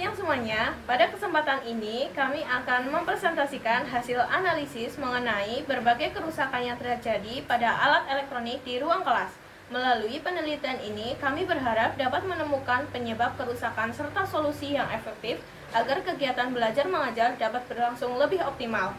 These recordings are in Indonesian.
siang semuanya. Pada kesempatan ini, kami akan mempresentasikan hasil analisis mengenai berbagai kerusakan yang terjadi pada alat elektronik di ruang kelas. Melalui penelitian ini, kami berharap dapat menemukan penyebab kerusakan serta solusi yang efektif agar kegiatan belajar mengajar dapat berlangsung lebih optimal.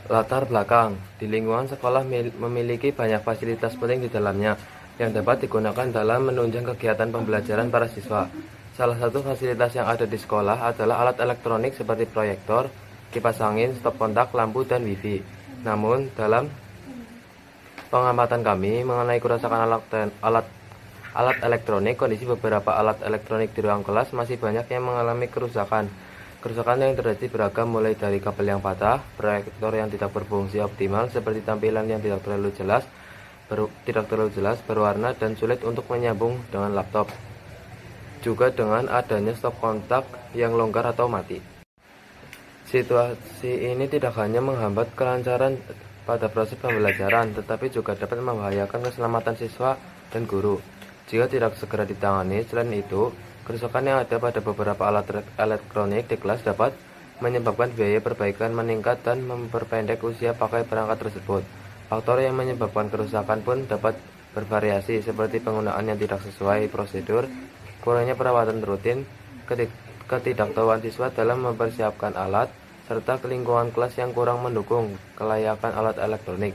Latar belakang. Di lingkungan sekolah memiliki banyak fasilitas penting di dalamnya yang dapat digunakan dalam menunjang kegiatan pembelajaran para siswa. Salah satu fasilitas yang ada di sekolah adalah alat elektronik seperti proyektor, kipas angin, stop kontak, lampu, dan wifi. Namun, dalam pengamatan kami mengenai kerusakan alat elektronik, kondisi beberapa alat elektronik di ruang kelas masih banyak yang mengalami kerusakan. Kerusakan yang terjadi beragam, mulai dari kabel yang patah, proyektor yang tidak berfungsi optimal seperti tampilan yang tidak terlalu jelas, berwarna, dan sulit untuk menyambung dengan laptop. Juga dengan adanya stop kontak yang longgar atau mati. Situasi ini tidak hanya menghambat kelancaran pada proses pembelajaran, tetapi juga dapat membahayakan keselamatan siswa dan guru jika tidak segera ditangani. Selain itu, kerusakan yang ada pada beberapa alat elektronik di kelas dapat menyebabkan biaya perbaikan meningkat dan memperpendek usia pakai perangkat tersebut. Faktor yang menyebabkan kerusakan pun dapat bervariasi, seperti penggunaan yang tidak sesuai prosedur, kurangnya perawatan rutin, ketidaktahuan siswa dalam mempersiapkan alat, serta lingkungan kelas yang kurang mendukung kelayakan alat elektronik.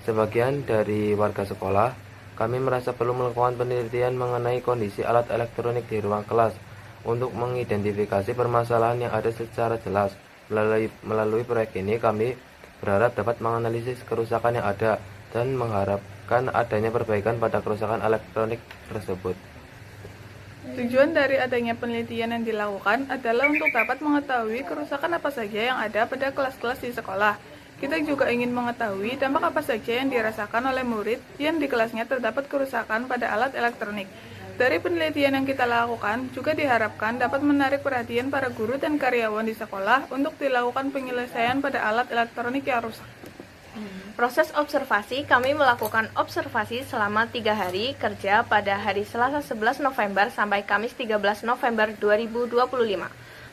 Sebagian dari warga sekolah, kami merasa perlu melakukan penelitian mengenai kondisi alat elektronik di ruang kelas untuk mengidentifikasi permasalahan yang ada secara jelas. Melalui proyek ini, kami berharap dapat menganalisis kerusakan yang ada dan mengharapkan adanya perbaikan pada kerusakan elektronik tersebut. Tujuan dari adanya penelitian yang dilakukan adalah untuk dapat mengetahui kerusakan apa saja yang ada pada kelas-kelas di sekolah. Kita juga ingin mengetahui dampak apa saja yang dirasakan oleh murid yang di kelasnya terdapat kerusakan pada alat elektronik. Dari penelitian yang kita lakukan, juga diharapkan dapat menarik perhatian para guru dan karyawan di sekolah untuk dilakukan penyelesaian pada alat elektronik yang rusak. Proses observasi, kami melakukan observasi selama 3 hari kerja pada hari Selasa 11 November sampai Kamis 13 November 2025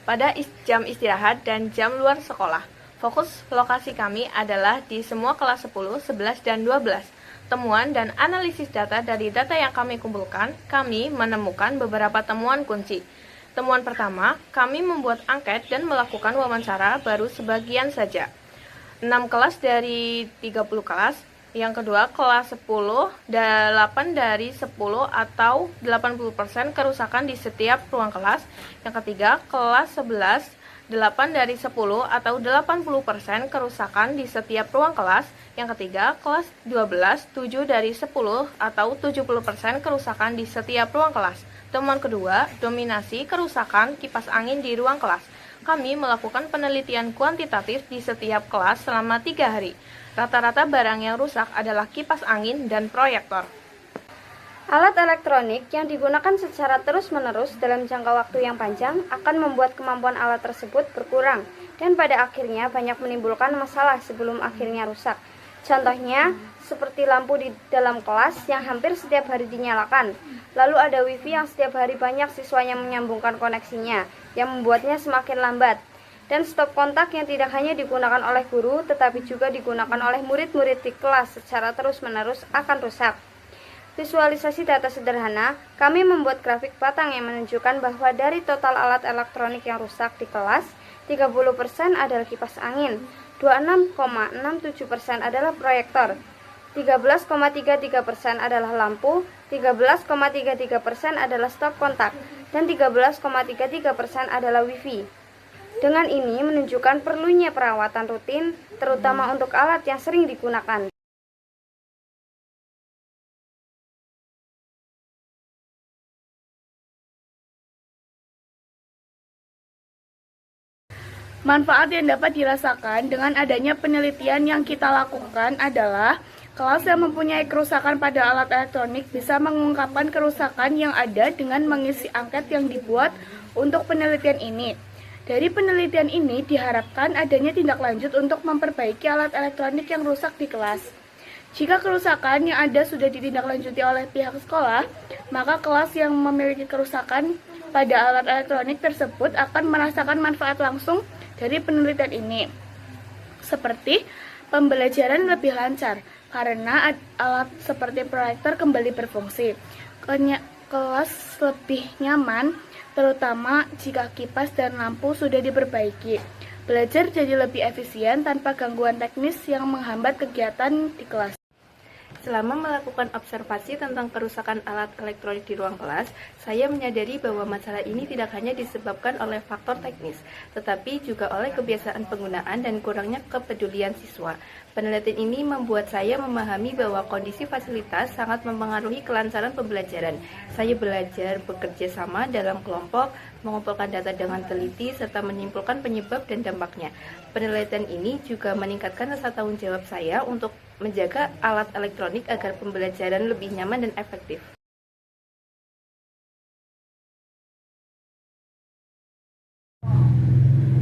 pada jam istirahat dan jam luar sekolah. Fokus lokasi kami adalah di semua kelas 10, 11, dan 12. Temuan dan analisis data dari data yang kami kumpulkan, kami menemukan beberapa temuan kunci. Temuan pertama, kami membuat angket dan melakukan wawancara baru sebagian saja. 6 kelas dari 30 kelas. Yang kedua, kelas 10, 8 dari 10 atau 80% kerusakan di setiap ruang kelas. Yang ketiga, kelas 11, 8 dari 10 atau 80% kerusakan di setiap ruang kelas. Yang ketiga, kelas 12, 7 dari 10 atau 70% kerusakan di setiap ruang kelas. Temuan kedua, dominasi kerusakan kipas angin di ruang kelas. Kami melakukan penelitian kuantitatif di setiap kelas selama 3 hari. Rata-rata barang yang rusak adalah kipas angin dan proyektor. Alat elektronik yang digunakan secara terus-menerus dalam jangka waktu yang panjang akan membuat kemampuan alat tersebut berkurang dan pada akhirnya banyak menimbulkan masalah sebelum akhirnya rusak. Contohnya, seperti lampu di dalam kelas yang hampir setiap hari dinyalakan. Lalu ada wifi yang setiap hari banyak siswanya menyambungkan koneksinya, yang membuatnya semakin lambat. Dan stop kontak yang tidak hanya digunakan oleh guru, tetapi juga digunakan oleh murid-murid di kelas secara terus-menerus akan rusak. Visualisasi data sederhana, kami membuat grafik batang yang menunjukkan bahwa dari total alat elektronik yang rusak di kelas, 30% adalah kipas angin, 26,67% adalah proyektor, 13,33% adalah lampu, 13,33% adalah stop kontak, dan 13,33% adalah wifi. Dengan ini menunjukkan perlunya perawatan rutin, terutama untuk alat yang sering digunakan. Manfaat yang dapat dirasakan dengan adanya penelitian yang kita lakukan adalah kelas yang mempunyai kerusakan pada alat elektronik bisa mengungkapkan kerusakan yang ada dengan mengisi angket yang dibuat untuk penelitian ini. Dari penelitian ini diharapkan adanya tindak lanjut untuk memperbaiki alat elektronik yang rusak di kelas. Jika kerusakan yang ada sudah ditindaklanjuti oleh pihak sekolah, maka kelas yang memiliki kerusakan pada alat elektronik tersebut akan merasakan manfaat langsung dari penelitian ini. Seperti pembelajaran lebih lancar karena alat seperti proyektor kembali berfungsi. Kelas lebih nyaman, terutama jika kipas dan lampu sudah diperbaiki. Belajar jadi lebih efisien tanpa gangguan teknis yang menghambat kegiatan di kelas. Selama melakukan observasi tentang kerusakan alat elektronik di ruang kelas, saya menyadari bahwa masalah ini tidak hanya disebabkan oleh faktor teknis, tetapi juga oleh kebiasaan penggunaan dan kurangnya kepedulian siswa. Penelitian ini membuat saya memahami bahwa kondisi fasilitas sangat mempengaruhi kelancaran pembelajaran. Saya belajar bekerja sama dalam kelompok, mengumpulkan data dengan teliti, serta menyimpulkan penyebab dan dampaknya. Penelitian ini juga meningkatkan rasa tanggung jawab saya untuk menjaga alat elektronik agar pembelajaran lebih nyaman dan efektif.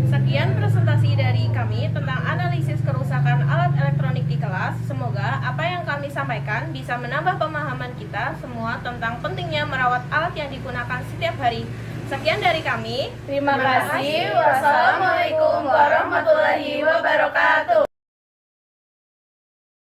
Sekian presentasi dari kami tentang analisis kerusakan alat elektronik di kelas. Semoga apa yang kami sampaikan bisa menambah pemahaman kita semua tentang pentingnya merawat alat yang digunakan setiap hari. Sekian dari kami. Terima kasih. Wassalamualaikum warahmatullahi wabarakatuh.